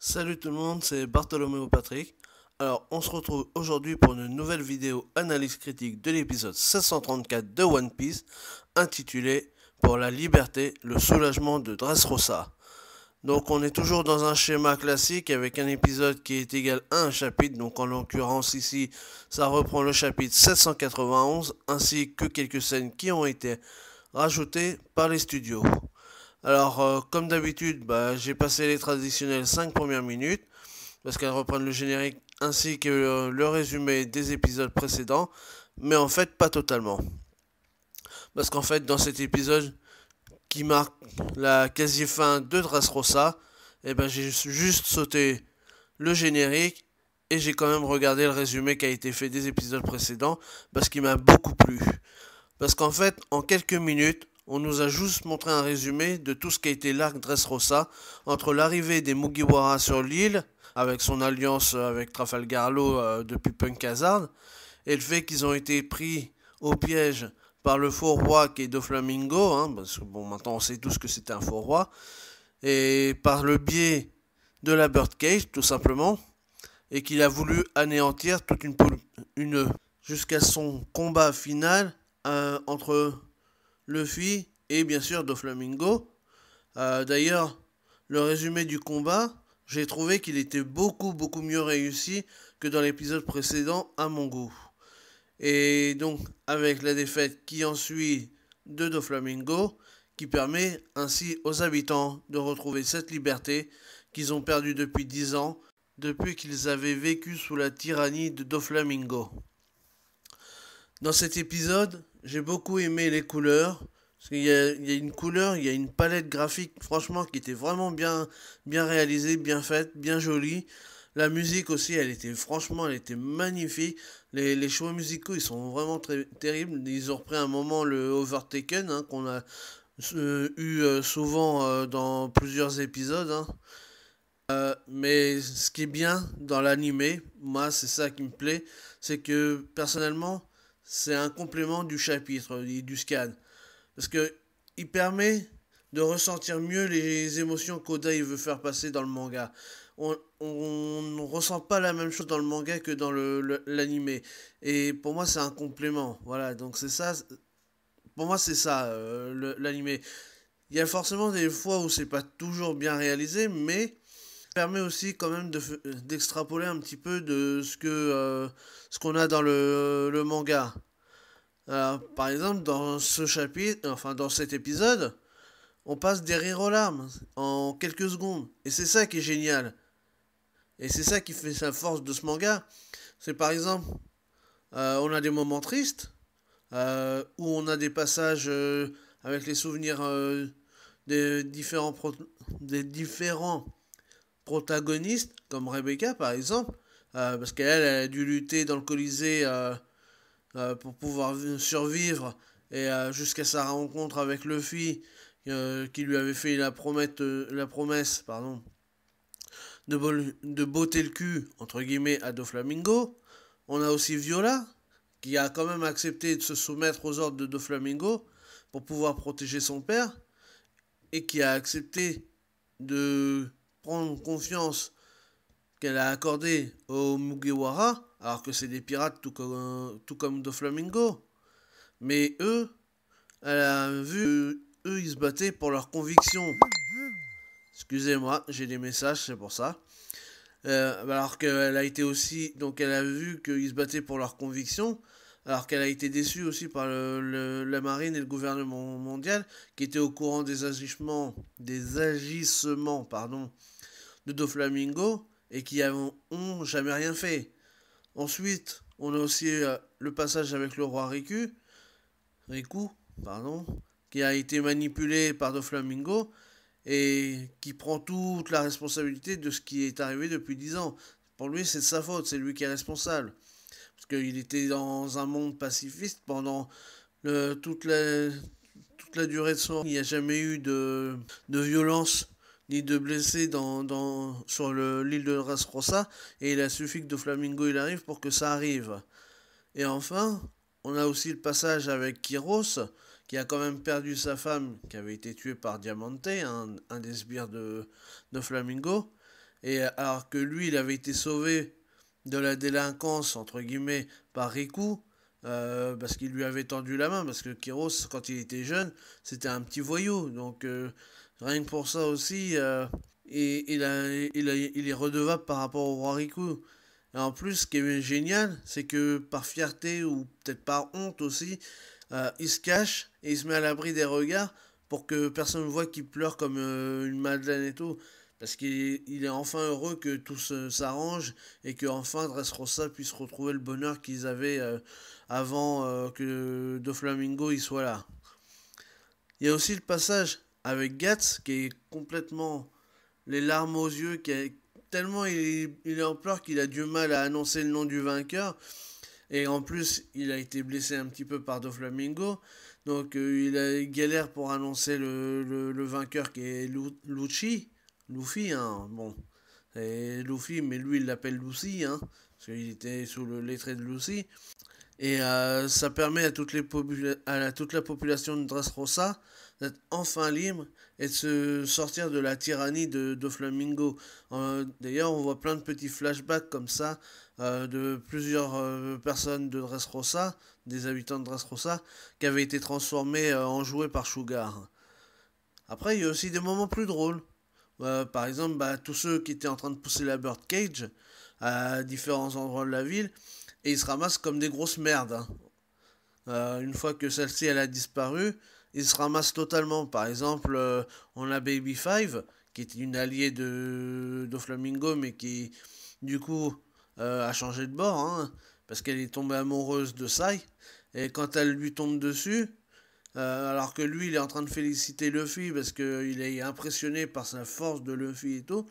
Salut tout le monde, c'est Bartholoméo Patrick. Alors, on se retrouve aujourd'hui pour une nouvelle vidéo analyse critique de l'épisode 734 de One Piece, intitulé Pour la liberté, le soulagement de Dressrosa. Donc, on est toujours dans un schéma classique avec un épisode qui est égal à un chapitre. Donc, en l'occurrence, ici, ça reprend le chapitre 791 ainsi que quelques scènes qui ont été rajoutées par les studios. Alors, comme d'habitude, j'ai passé les traditionnelles 5 premières minutes, parce qu'elles reprennent le générique ainsi que le résumé des épisodes précédents, mais en fait, pas totalement. Parce qu'en fait, dans cet épisode qui marque la quasi-fin de Dressrosa, j'ai juste sauté le générique et j'ai quand même regardé le résumé qui a été fait des épisodes précédents, parce qu'il m'a beaucoup plu. Parce qu'en fait, en quelques minutes, on nous a juste montré un résumé de tout ce qu'a été l'arc Dressrosa, entre l'arrivée des Mugiwara sur l'île, avec son alliance avec Trafalgar Law depuis Punk Hazard, et le fait qu'ils ont été pris au piège par le faux roi qui est Doflamingo, parce que bon, maintenant on sait tous que c'était un faux roi, et par le biais de la Birdcage, tout simplement, et qu'il a voulu anéantir toute une jusqu'à son combat final entre Luffy et bien sûr Doflamingo. D'ailleurs, le résumé du combat, j'ai trouvé qu'il était beaucoup mieux réussi que dans l'épisode précédent à mon goût. Et donc, avec la défaite qui en suit de Doflamingo, qui permet ainsi aux habitants de retrouver cette liberté qu'ils ont perdue depuis 10 ans, depuis qu'ils avaient vécu sous la tyrannie de Doflamingo. Dans cet épisode, j'ai beaucoup aimé les couleurs. Parce qu'il y a une couleur, il y a une palette graphique, franchement, qui était vraiment bien réalisée, bien faite, bien jolie. La musique aussi, elle était magnifique. Les choix musicaux, ils sont vraiment très terribles. Ils ont repris un moment le Overtaken, qu'on a eu souvent dans plusieurs épisodes. Mais ce qui est bien dans l'animé, moi, c'est ça qui me plaît, c'est que personnellement, c'est un complément du chapitre, du scan. Parce que il permet de ressentir mieux les émotions qu'Oda il veut faire passer dans le manga. On ne ressent pas la même chose dans le manga que dans l'animé. Et pour moi, c'est un complément. Voilà, donc c'est ça. Pour moi, c'est ça, l'animé. Il y a forcément des fois où c'est pas toujours bien réalisé, mais permet aussi quand même d'extrapoler un petit peu de ce qu'on a dans le manga. Alors, par exemple, dans ce chapitre, enfin dans cet épisode, on passe des rires aux larmes en quelques secondes. Et c'est ça qui est génial. Et c'est ça qui fait sa force de ce manga. C'est par exemple, on a des moments tristes, où on a des passages avec les souvenirs des des différents protagonistes, comme Rebecca par exemple, parce qu'elle a dû lutter dans le Colisée pour pouvoir survivre et jusqu'à sa rencontre avec Luffy qui lui avait fait la promesse pardon, de botter le cul entre guillemets à Doflamingo. On a aussi Viola qui a quand même accepté de se soumettre aux ordres de Doflamingo pour pouvoir protéger son père et qui a accepté de prendre confiance qu'elle a accordée aux Mugiwara alors que c'est des pirates tout comme Doflamingo. Mais eux, elle a vu eux ils se battaient pour leurs convictions. Excusez-moi, j'ai des messages, c'est pour ça. Alors qu'elle a été aussi, donc elle a vu qu'ils se battaient pour leurs convictions, alors qu'elle a été déçue aussi par la marine et le gouvernement mondial, qui étaient au courant des agissements, pardon, de Doflamingo et qui ont jamais rien fait. Ensuite, on a aussi le passage avec le roi Riku, pardon, qui a été manipulé par Doflamingo et qui prend toute la responsabilité de ce qui est arrivé depuis 10 ans. Pour lui, c'est de sa faute, c'est lui qui est responsable. Parce qu'il était dans un monde pacifiste pendant toute la durée de son. Il n'y a jamais eu de violence ni de blessés sur l'île de Dressrosa. Et il a suffi que Doflamingo il arrive pour que ça arrive. Et enfin, on a aussi le passage avec Kyros, qui a quand même perdu sa femme, qui avait été tuée par Diamante, un des sbires de Flamingo. et alors que lui, il avait été sauvé de la délinquance, entre guillemets, par Riku, parce qu'il lui avait tendu la main, parce que Kiros, quand il était jeune, c'était un petit voyou, donc rien que pour ça aussi, il est redevable par rapport au roi Riku. Et en plus, ce qui est génial, c'est que par fierté ou peut-être par honte aussi, il se cache et il se met à l'abri des regards pour que personne ne voit qu'il pleure comme une madeleine et tout. Parce qu'il est enfin heureux que tout s'arrange et que enfin Dressrosa puisse retrouver le bonheur qu'ils avaient avant que Doflamingo y soit là. Il y a aussi le passage avec Guts qui est complètement les larmes aux yeux, tellement il est en pleurs qu'il a du mal à annoncer le nom du vainqueur. Et en plus, il a été blessé un petit peu par Doflamingo. Donc il galère pour annoncer le vainqueur qui est Lucci. Luffy, hein. Bon. C'est Luffy, mais lui il l'appelle Lucy, hein. Parce qu'il était sous le lettré de Lucy. Et ça permet à, toute la population de Dressrosa d'être enfin libre et de se sortir de la tyrannie de Doflamingo. D'ailleurs, on voit plein de petits flashbacks comme ça de plusieurs personnes de Dressrosa, des habitants de Dressrosa, qui avaient été transformés en jouets par Sugar. Après, il y a aussi des moments plus drôles. Par exemple, tous ceux qui étaient en train de pousser la birdcage à différents endroits de la ville, et ils se ramassent comme des grosses merdes, hein. Une fois que celle-ci elle a disparu, ils se ramassent totalement. Par exemple, on a Baby Five, qui est une alliée de Flamingo, mais qui, du coup, a changé de bord, hein, parce qu'elle est tombée amoureuse de Sai. Et quand elle lui tombe dessus, alors que lui, il est en train de féliciter Luffy parce qu'il est impressionné par sa force de Luffy et tout,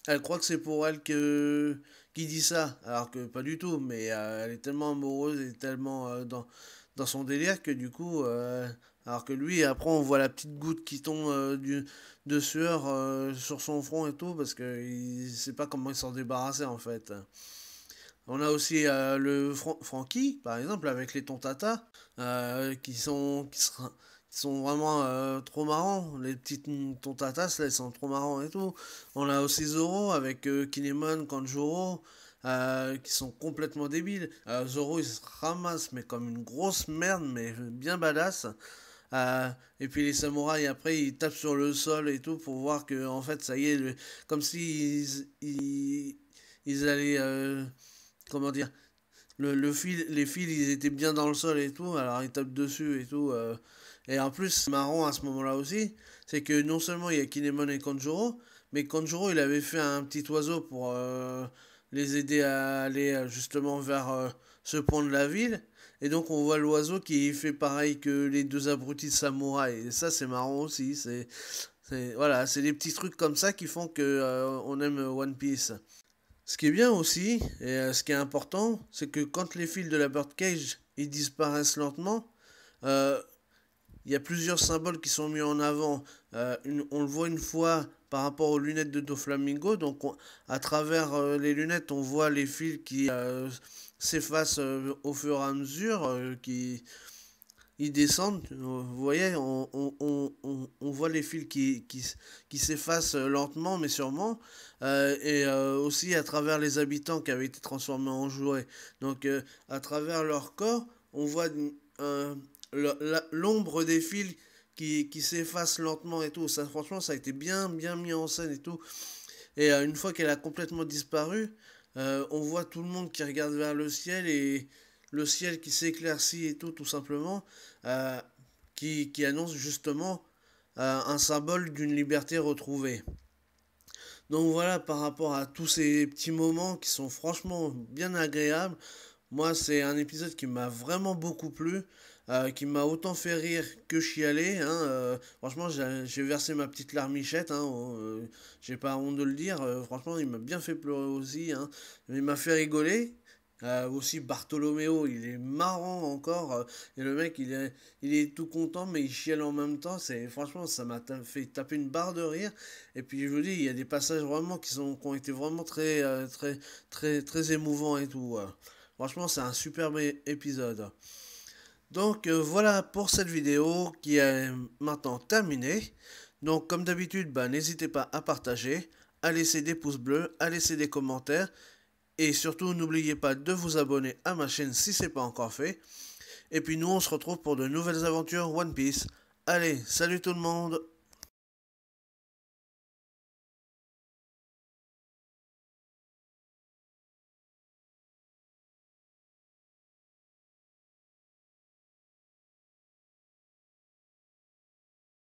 elle croit que c'est pour elle qu'il dit ça, alors que pas du tout, mais elle est tellement amoureuse et tellement dans son délire que du coup, alors que lui, après on voit la petite goutte qui tombe de sueur sur son front et tout, parce qu'il sait pas comment il s'en débarrasser en fait. On a aussi Frankie, par exemple, avec les Tontata, qui sont vraiment trop marrants. Les petites Tontatas, là, ils sont trop marrants et tout. On a aussi Zoro avec Kinemon, Kanjuro, qui sont complètement débiles. Zoro, il se ramasse, mais comme une grosse merde, mais bien badass. Et puis les samouraïs, après, ils tapent sur le sol et tout pour voir que, en fait, ça y est, comme si ils allaient comment dire, les fils ils étaient bien dans le sol et tout, alors ils tapent dessus et tout. Et en plus, marrant à ce moment-là aussi, c'est que non seulement il y a Kinemon et Kanjuro, mais Kanjuro il avait fait un petit oiseau pour les aider à aller justement vers ce point de la ville. Et donc on voit l'oiseau qui fait pareil que les deux abrutis samouraïs. Et ça c'est marrant aussi. Voilà, c'est des petits trucs comme ça qui font que on aime One Piece. Ce qui est bien aussi, et ce qui est important, c'est que quand les fils de la birdcage ils disparaissent lentement, euh, il y a plusieurs symboles qui sont mis en avant. On le voit une fois par rapport aux lunettes de Doflamingo, donc à travers les lunettes, on voit les fils qui s'effacent au fur et à mesure, qui, ils descendent, vous voyez, on voit les fils qui s'effacent lentement mais sûrement, et aussi à travers les habitants qui avaient été transformés en jouets. Donc à travers leur corps, on voit euh, l'ombre des fils qui s'effacent lentement et tout. Ça, franchement, ça a été bien mis en scène et tout. Et une fois qu'elle a complètement disparu, on voit tout le monde qui regarde vers le ciel et le ciel qui s'éclaircit et tout simplement, euh, qui annonce justement un symbole d'une liberté retrouvée. Donc voilà, par rapport à tous ces petits moments qui sont franchement bien agréables, moi c'est un épisode qui m'a vraiment beaucoup plu, qui m'a autant fait rire que chialer, hein, franchement j'ai versé ma petite larmichette, hein, j'ai pas honte de le dire, franchement il m'a bien fait pleurer aussi, hein, il m'a fait rigoler. Aussi Bartholoméo, il est marrant encore. Et le mec, il est tout content, mais il chiale en même temps. Franchement, ça m'a fait taper une barre de rire. Et puis, je vous dis, il y a des passages vraiment qui ont été vraiment très émouvants et tout. Franchement, c'est un superbe épisode. Donc, voilà pour cette vidéo qui est maintenant terminée. Donc, comme d'habitude, n'hésitez pas à partager, à laisser des pouces bleus, à laisser des commentaires. Et surtout, n'oubliez pas de vous abonner à ma chaîne si ce n'est pas encore fait. Et puis nous, on se retrouve pour de nouvelles aventures One Piece. Allez, salut tout le monde!